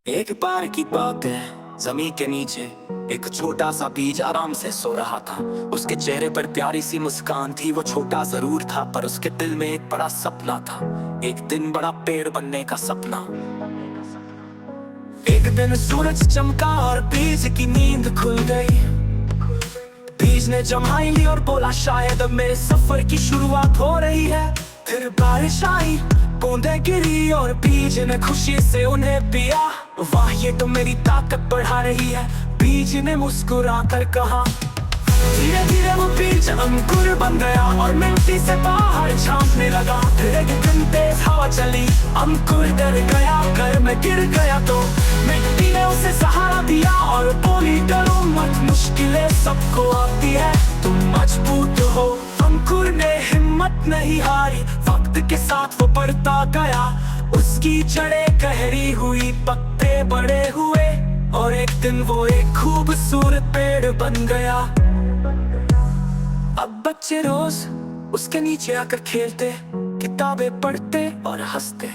एक बार की बात है, जमीन के नीचे एक छोटा सा बीज आराम से सो रहा था। उसके चेहरे पर प्यारी सी मुस्कान थी। वो छोटा जरूर था पर उसके दिल में एक बड़ा सपना था। एक दिन बड़ा पेड़ बनने का सपना। एक दिन सूरज चमका और बीज की नींद खुल गई। बीज ने जमाई ली और बोला, शायद अब मेरे सफर की शुरुआत हो रही है। फिर बारिश आई, बूंदें गिरी और बीज ने खुशी से उन्हें पिया। वाह, ये तो मेरी ताकत बढ़ा रही है, बीज ने मुस्कुरा कर कहा। धीरे धीरे वो बीज अंकुर बन गया और मिट्टी से बाहर झांकने लगा। फिर एक दिन तेज हवा चली, अंकुर डर गया। घर में गिर गया तो मिट्टी ने उसे सहारा दिया और बोली, डरो मत, मुश्किलें सबको आती है, तुम मजबूत हो। अंकुर ने हिम्मत नहीं हारी, वक्त के साथ वो बढ़ता गया। उसकी जड़ें गहरी हुई, पत्ते बड़े हुए और एक दिन वो एक खूबसूरत पेड़ बन गया। अब बच्चे रोज उसके नीचे आकर खेलते, किताबें पढ़ते और हंसते।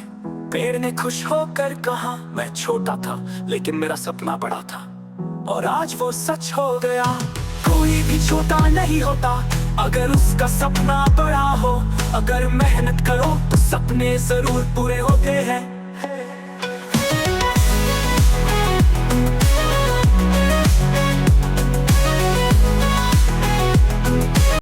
पेड़ ने खुश होकर कहा, मैं छोटा था लेकिन मेरा सपना बड़ा था और आज वो सच हो गया। कोई भी छोटा नहीं होता अगर उसका सपना बड़ा हो। अगर मेहनत करो तो सपने जरूर पूरे होते हैं।